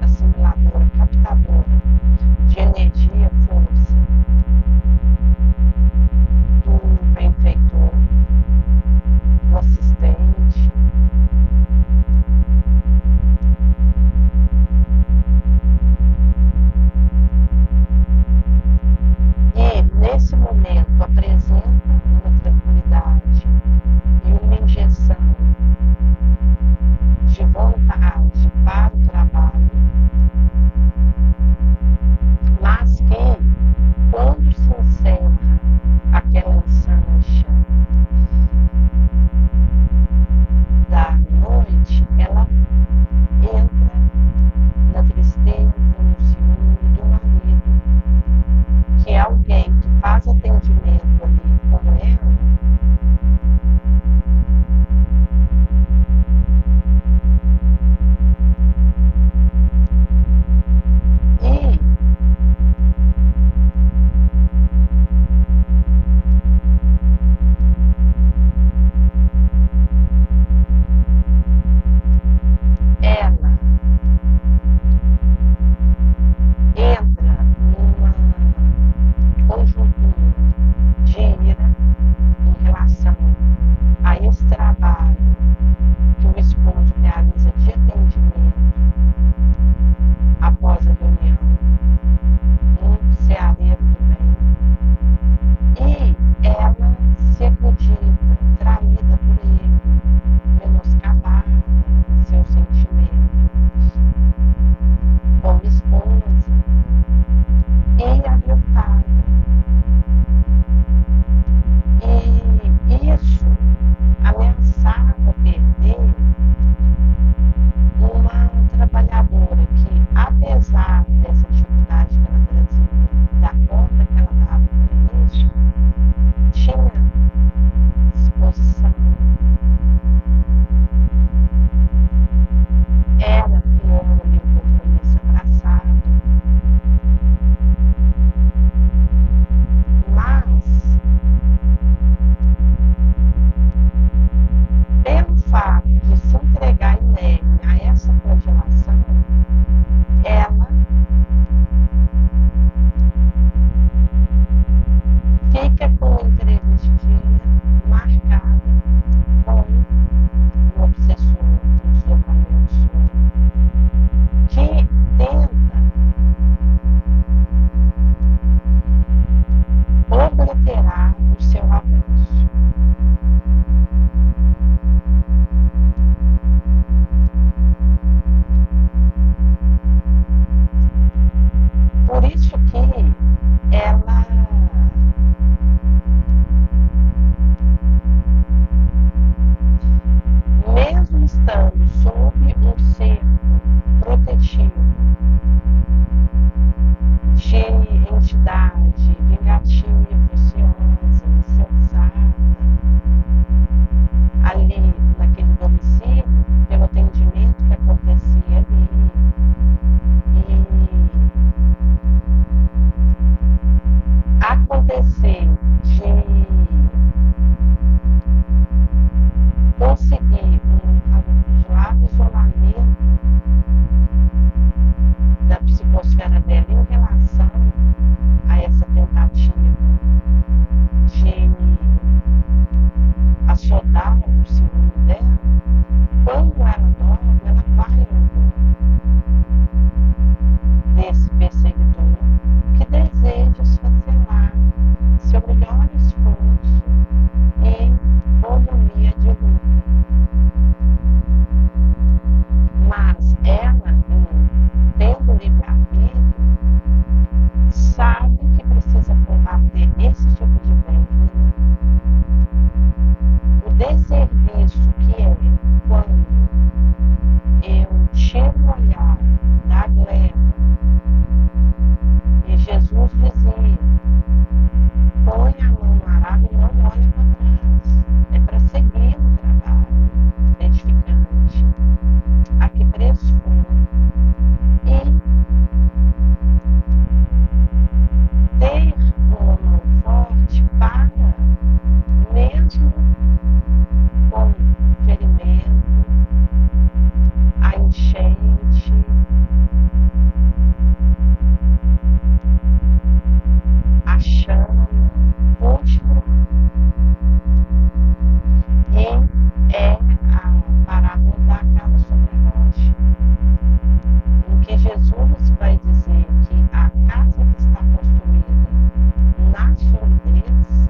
assimiladora, captadora de energia, força do benfeitor, do assistente. E, nesse momento, apresenta uma tranquilidade e uma injeção de vontade para o trabalho, mas que, quando se encerra aquela ensancha da noite, ela entra na tristeza, no ciúme do marido, que é alguém que faz atendimento ali com ela, e ela entra numa conjuntura de ira em relação a esse trabalho que o esposo realiza de atendimento após a reunião, um ceareiro do bem, e ela se acredita traída por ele, menoscabada em seus sentimentos como esposa e adotada. E isso ameaçava perder uma trabalhadora que, apesar dessa dificuldade que ela trazia, da conta que ela dava para isso, tinha disposição, era fiel ali ao compromisso abraçado, mas pelo fato de se entregar inerme a essa flagelação, ela fica com a entrevistinha marcada com o obsessor, o desdobramento sonho, que tenta obliterar o seu avanço. Por isso que ela mesmo estando sob um cerco protetivo de entidade vingativa, ociosa, insensata, ali naquele domicílio, pelo atendimento que acontecia ali, e acontecer de conseguir um suave isolamento da psicosfera dela em relação a essa tentativa de assodar o ciúme dela, quando ela dorme, ela vai ao encontro desse perseguidor que deseja esfacelar seu melhor esforço em monomia de luta. Mas ela, tendo livre-arbítrio, sabe que precisa combater esse tipo de vênus, o desserviço Jesus vai dizer que a casa que está construída na solidez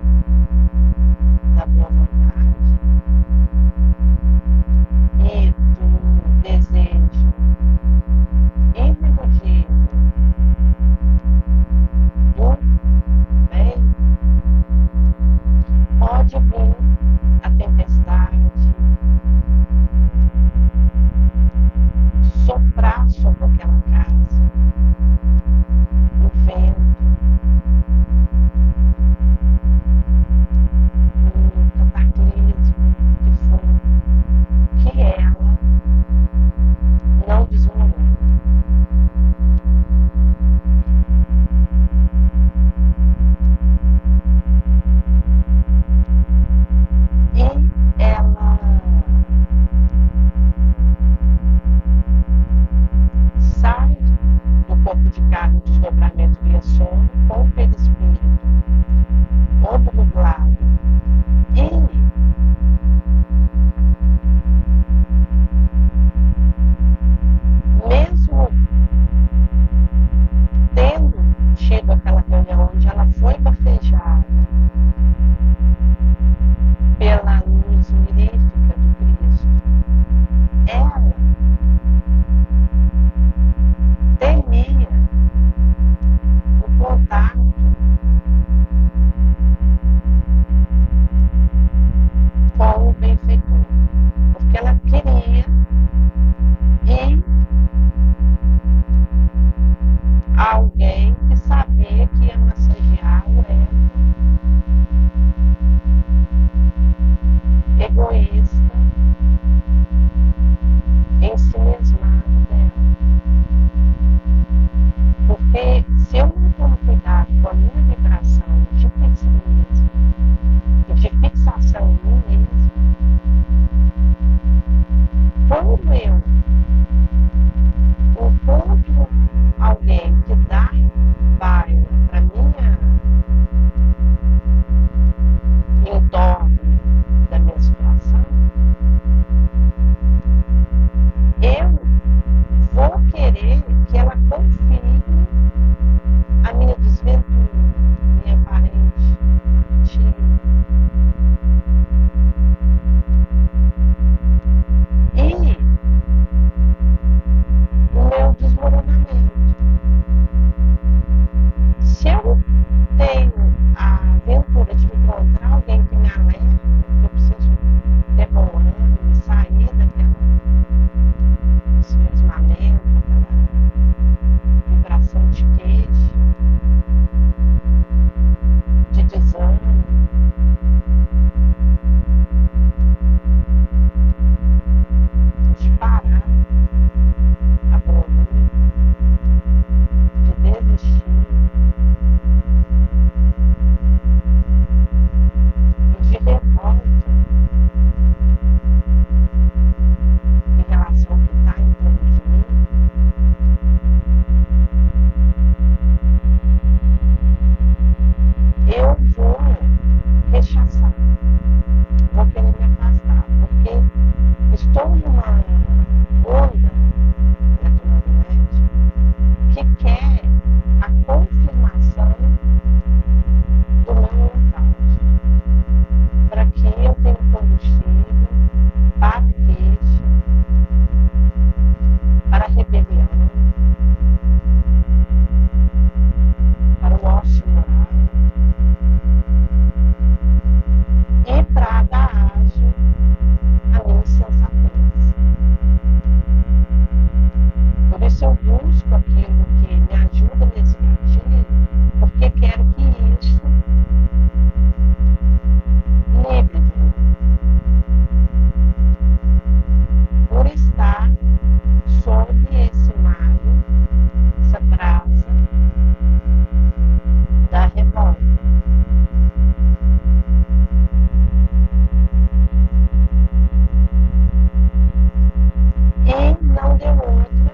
da boa vontade e do desejo inelegível do bem, pode vir a tempestade, soprar sobre aquela casa, o vento, o cataclismo que for, que ela não desmorona. E ela sai do corpo de carne, desdobramento via sono, com o perispírito obnubilado e mesmo tendo tido aquela reunião onde ela foi bafejada pela luz mirífica do Cristo, ela temia o contato com o benfeitor, porque ela queria ir a alguém que sabia que ia massagear o ego egoísta, ensimismado dela. Porque se eu não tomo cuidado com a minha vibração de pessimismo e de fixação em mim mesmo, quando eu encontro alguém que dá baila para minha em torno da minha situação, eu vou querer que ela confirme a minha desventura, minha aparente partida. E o meu desmoronamento. Se eu tenho a aventura de encontrar alguém que me alerta, que eu preciso ter bom ânimo e sair daquela ensimismamento, aquela vibração de queixa, de desânimo, de parar a volume, de desistir e de revolta em relação ao que está em torno de mim, eu vou rechaçar, vou querer me afastar, porque estou numa onda eletromagnética que quer a confirmação do meu holocausto, para que eu tenha combustível para a queixa, para a rebelião, para o ócio moral e para dar aso à minha insensatez. Por isso eu busco aquilo que me ajuda nesse gatilho, porque quero que isso livre de mim. Por estar sob esse maio, essa brasa da revolta. E não deu outra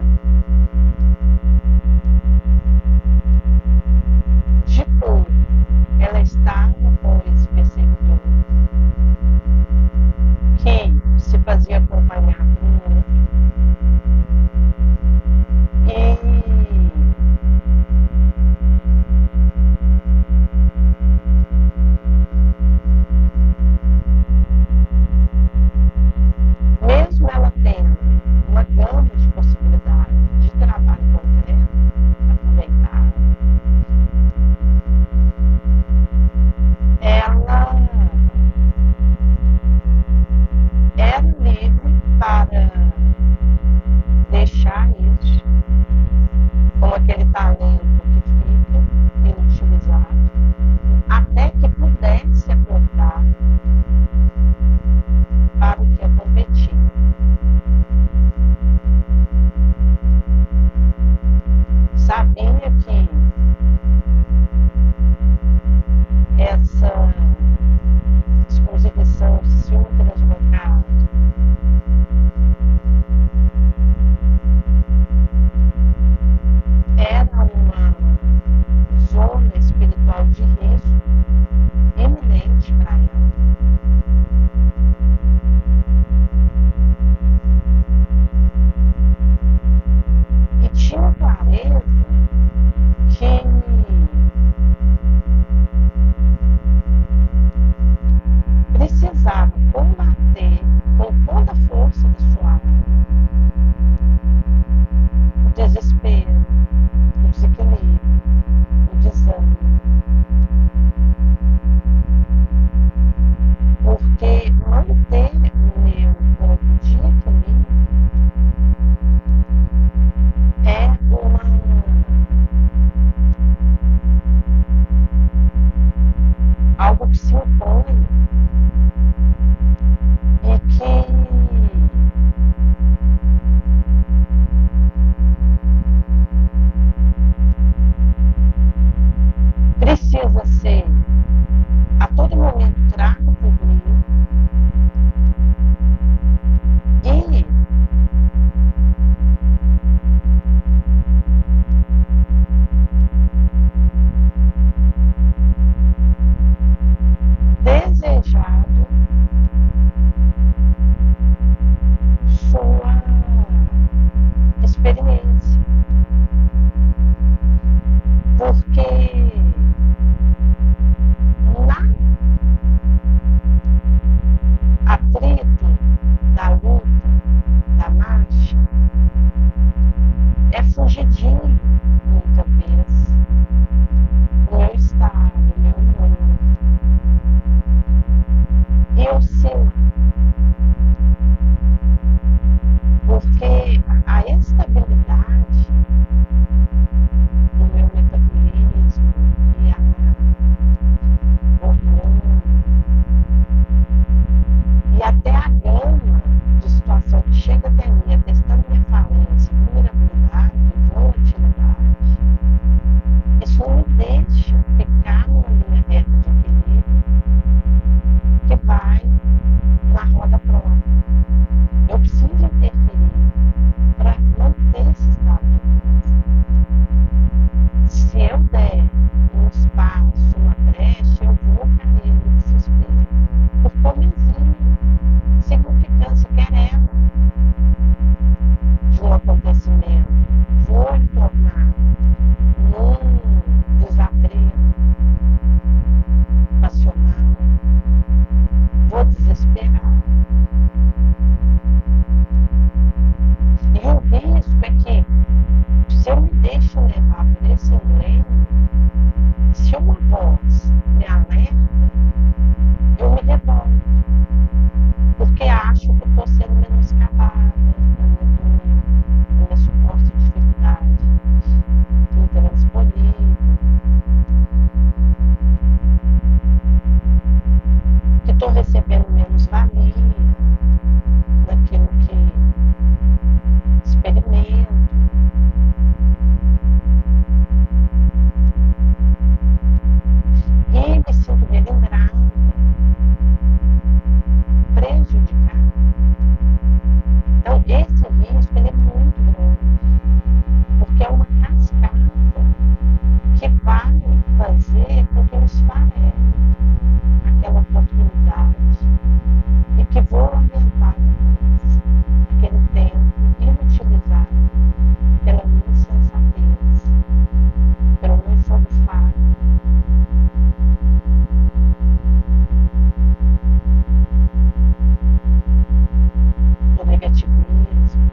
Exato. Até que pudesse acordar para o que competia. Sabia que essa exposição se um translocado era uma zona espiritual de risco iminente para ela. E tinha clareza que precisava combater com toda a força da sua alma o desespero, o desequilíbrio, o desânimo. Porque manter o meu ponto de equilíbrio é algo que se opõe e que precisa ser a todo momento trago por mim e desejado sua experiência. Porque na atrito da luta, da marcha, é fugidinho, muitas vezes, o meu estado, o meu humor. E oscila. Porque a estabilidade do meu metabolismo e a hormônio e até a gama de situação que chega até mim, atestando minha falência, vulnerabilidade, volatilidade, isso não me deixa ficar numa linha reta de equilíbrio que vai na roda própria. Eu preciso interferir para manter esse estado de coisa. Se eu der um espaço, uma brecha, eu vou cair no desespero. Por pobreza, significância quer ela de um acontecimento. Vou me tornar num desatrito passional. Vou desesperar. E o risco é que, se eu me deixo levar por esse enlevo, se uma voz me alerta, eu me revolto. Porque acho que estou sendo menoscabada na minha dor, na minha suposta dificuldade intransponível. Que estou recebendo menos valia daquilo que experimento. E me sinto melindrada, prejudicada. Então, esse risco ele é muito grande, porque é uma cascata que vai fazer com que eu esfarele aquela oportunidade e que vou lamentar depois aquele tempo inutilizado pela minha insensatez, pelo meu fogo falho. Do negativismo.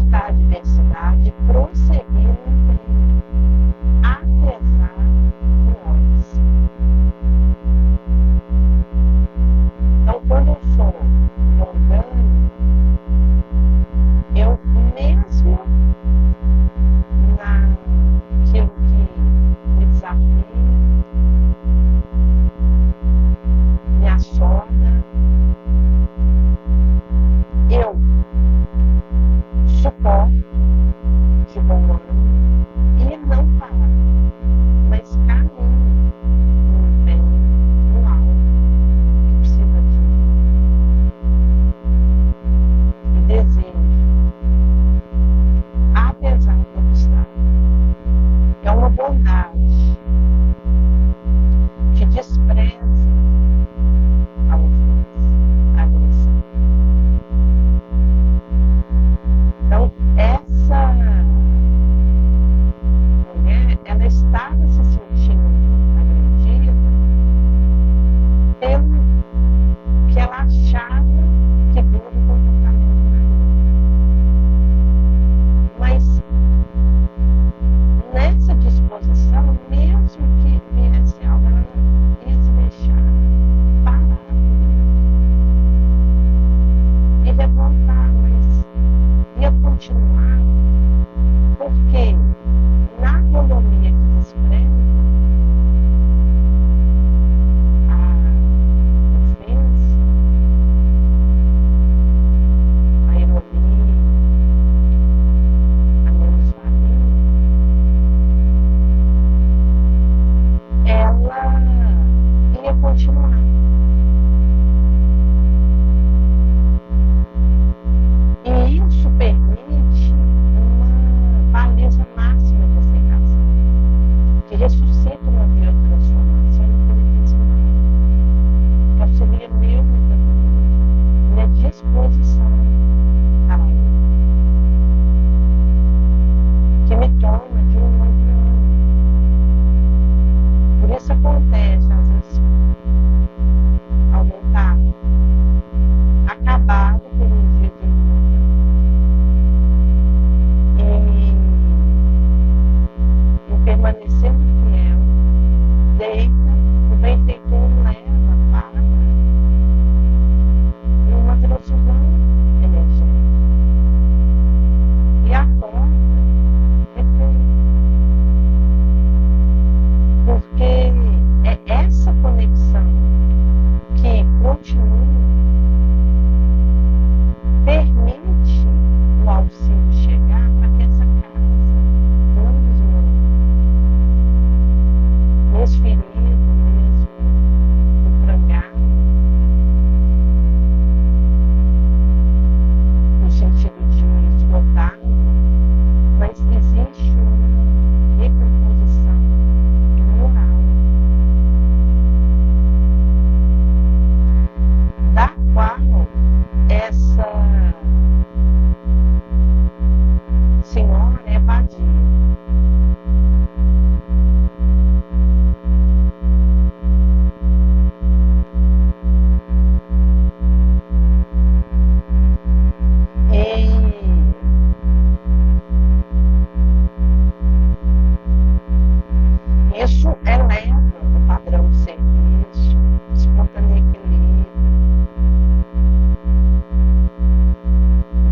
suportar a adversidade e prosseguir no empenho, apesar do ódio. Então, quando eu sou longânimo, eu mesmo naquilo que me desafia, me assoda, eu suporto de bom ânimo e não paro, mas caminho no bem, no alto, que precisa de desejo, apesar do obstáculo. É uma bondade que despreza a ofensa, a agressão. Então, essa mulher, ela estava se sentindo agredida pelo que ela achava que vinha do comportamento do marido. Mas nessa disposição, mesmo que viesse algo, ela não ia se deixar parar e revoltar, mas ia continuar, porque na agonia que despreza, a ofensa, a ironia, a menos-valia, ela ia continuar. E isso permite uma baliza máxima de aceitação, que ressuscita uma biotransformação infinitesimal, que auxilia meu metabolismo, minha disposição à vida, que me toma de um outro ânimo. Por isso acontece, às vezes, alguém está acabado por um dia de luta e permanecendo fiel, deita, o benfeitor leva para uma transfusão energética e acorda perfeito. Porque é essa conexão que continua, permite o auxílio chegar para que essa casa não desmorone. Mesmo ferido, mesmo enfrangado, no sentido de esgotado, mas existe uma recomposição moral, da qual essa senhora é vadia. E isso eleva o padrão de serviço, espontâneo equilíbrio,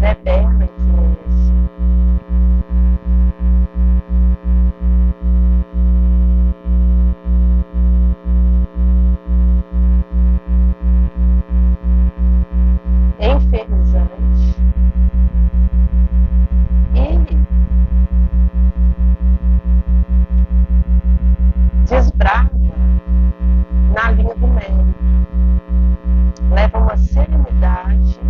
revela a influência. Enfermizante e desbrava na linha do mérito, leva uma serenidade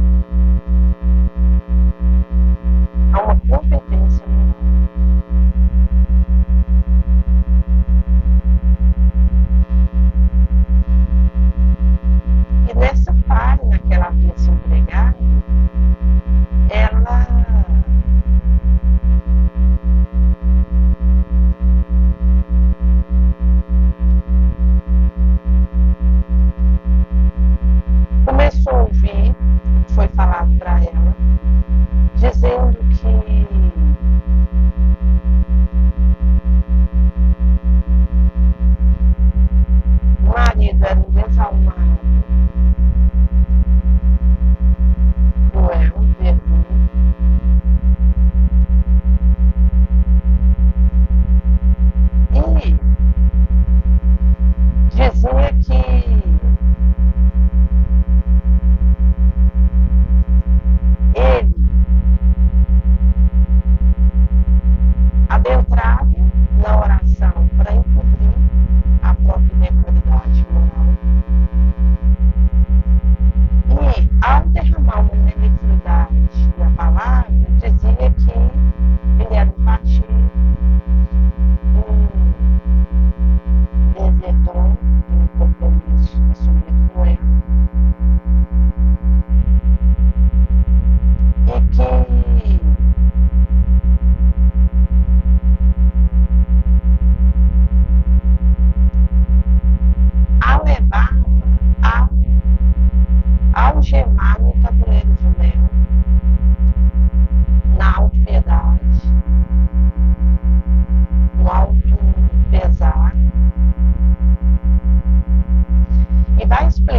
a uma competência moral. E nessa falha na que ela havia se entregado, ela começou a ouvir o que foi falado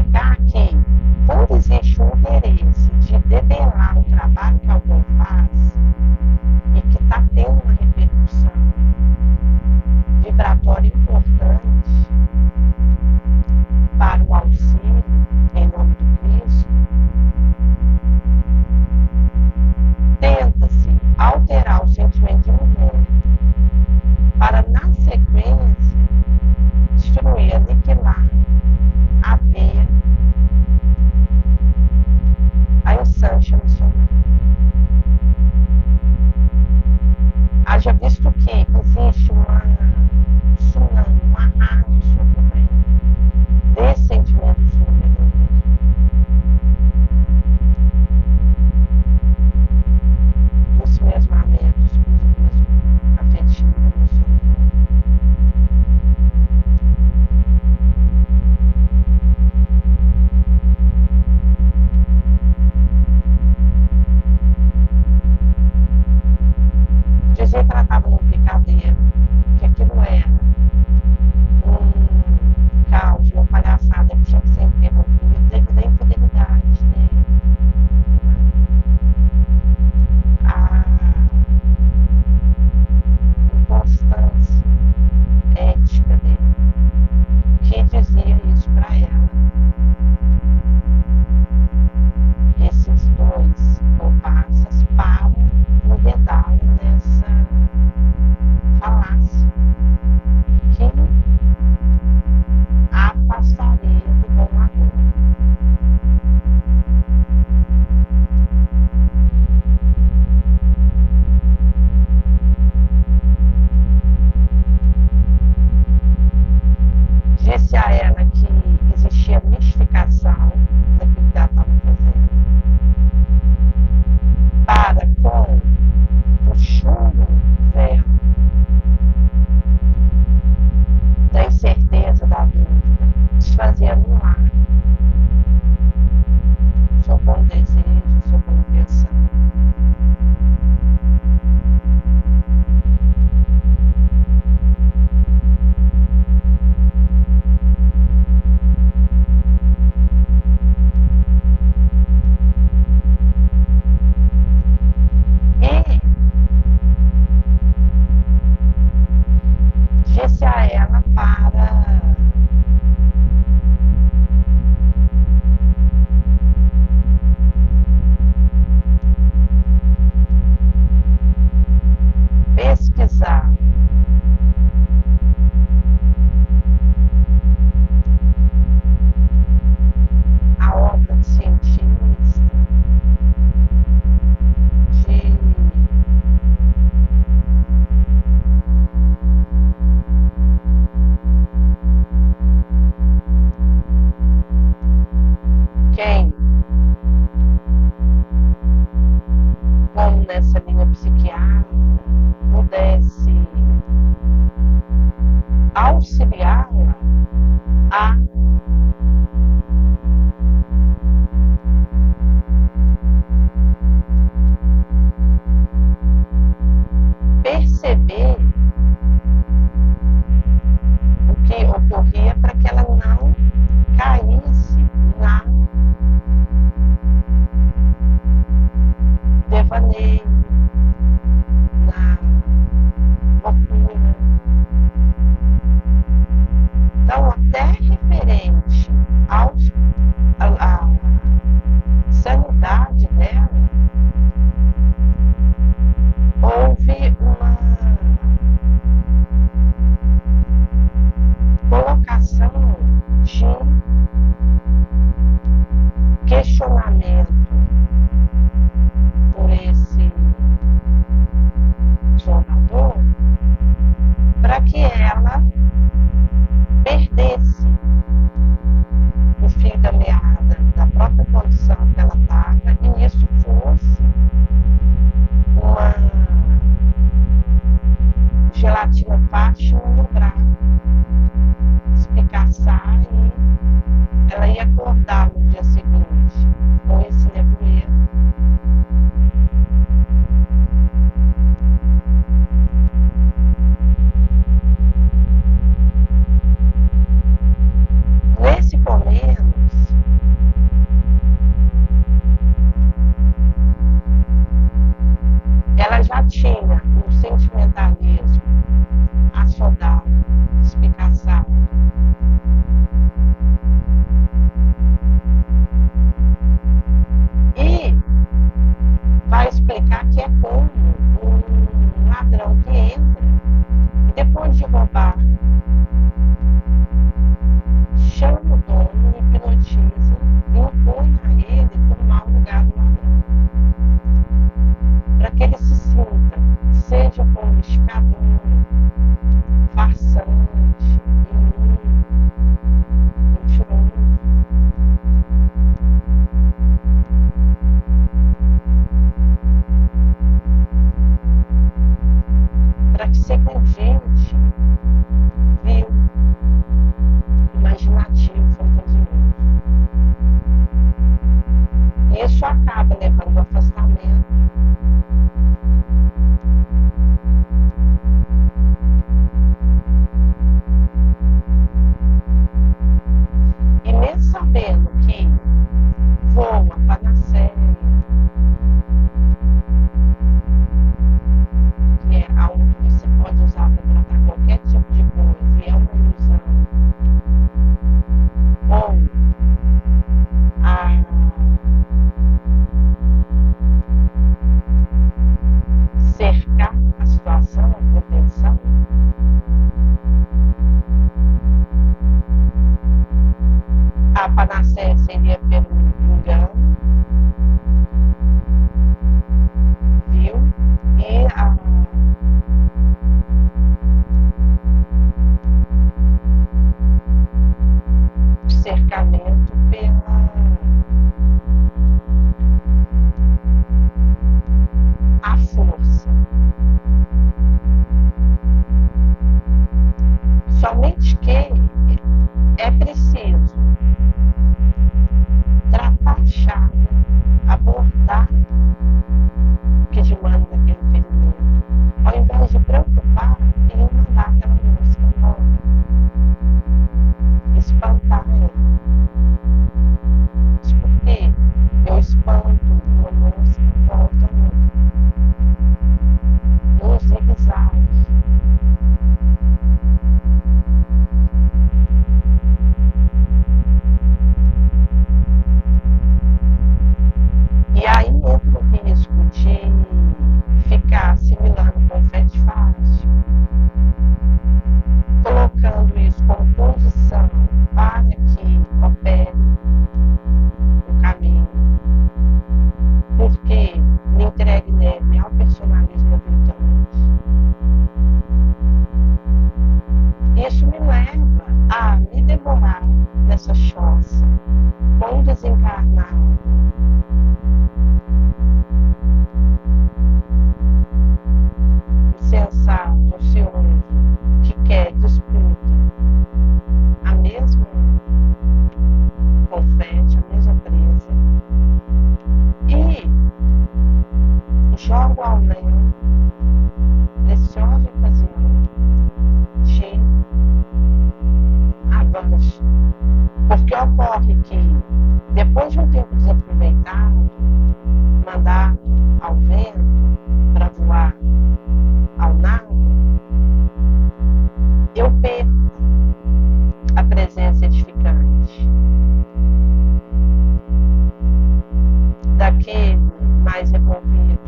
explicar que quando existe um interesse de debelar o trabalho que alguém faz e que está tendo uma repercussão vibratória importante para o auxílio em nome do Cristo, tenta-se alterar o sentimento de mulher para, na sequência, destruir, aniquilar a veia, a instância missionária. Haja visto que existe uma tsunami, um arraso sobre o bem desse sentimento de solidariedade, dos mesmamentos, exclusivismo afetivo, emocional. Dizia que ela estava num picadeiro, que aquilo era um caos, uma palhaçada que tinha que ser interrompido devido à infidelidade dele, a inconstância ética dele, que dizia isso para ela. Esses dois comparsas param enredá-la nessa falácia que a afastaria do bom amor. Disse a ela que existia mistificação naquilo que ela estava fazendo, para com o chumbo velho da incerteza, da dúvida, desfazia milagre. Seu bom desejo, sua boa intenção. E disse a ela para pesquisar a obra de cientista, de quem, como nessa linha psiquiátrica, pudesse auxiliá-la a perceber o que ocorria para que ela não caísse na devaneio, na loucura. Então, até referente à sanidade dela, houve uma colocação de questionamento por esse formador, para que ela perdesse o fio da meada da própria condição que ela estava, e isso fosse uma gelatina fácil dobrar, espicaçar, e ela ia acordar no dia seguinte com esse nevoeiro. Nesse Comenos, assodado, espicaçado. E vai explicar que é como um ladrão que entra e depois de roubar, chama o dono, hipnotiza e impõe a ele tomar o lugar do ladrão. Para que ele se sinta, seja como escadão, farsante, mentiroso. Para que se acredite, vil, imaginativo, fantasioso. E isso acaba levando ao afastamento. E mesmo sabendo que voa, panaceia, que é algo que você pode usar para tratar qualquer tipo de coisa, e é uma ilusão, ou a cercar a situação, a proteção, a panaceia seria pelo engano, viu? E o cercamento pela a força. Somente que é preciso tratar a chaga, abordar o que demanda daquele ferimento, ao invés de preocupar em mandar aquela mosca embora, espantar ela. Isso porque eu espanto uma mosca, volta outra, no zigue-zague. E aí entra o risco de ficar assimilando confete fácil, colocando isso como condição para que opere o caminho, porque me entregue nele ao personalismo habilitante. Isso me leva a me demorar nessa choça com o desencarnado, insensato, ocioso, que quer disputa a mesma confete, a mesma presa, e jogo ao léu preciosa ocasião de avanço. Porque ocorre que, depois de um tempo desaproveitado, mandado ao vento para voar ao nada, eu perco a presença edificante daquele mais envolvido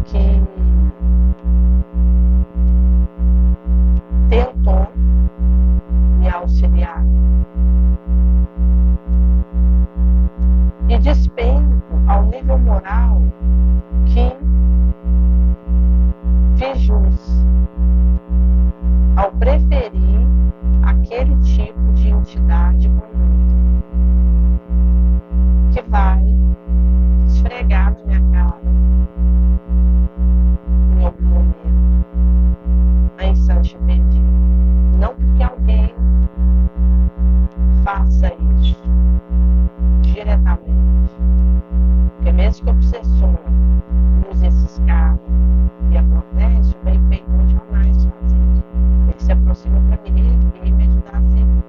que tentou me auxiliar. E despenco ao nível moral que fiz jus ao preferir aquele tipo de entidade bonita que vai esfregar na minha cara em algum momento a instância perdida. Não porque alguém faça isso diretamente, porque mesmo que eu obsessione, use esses carros e acontece, o benfeitor jamais faz isso. Ele se aproxima para me reerguer e me ajudar a seguir.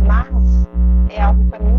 Mas é algo para mim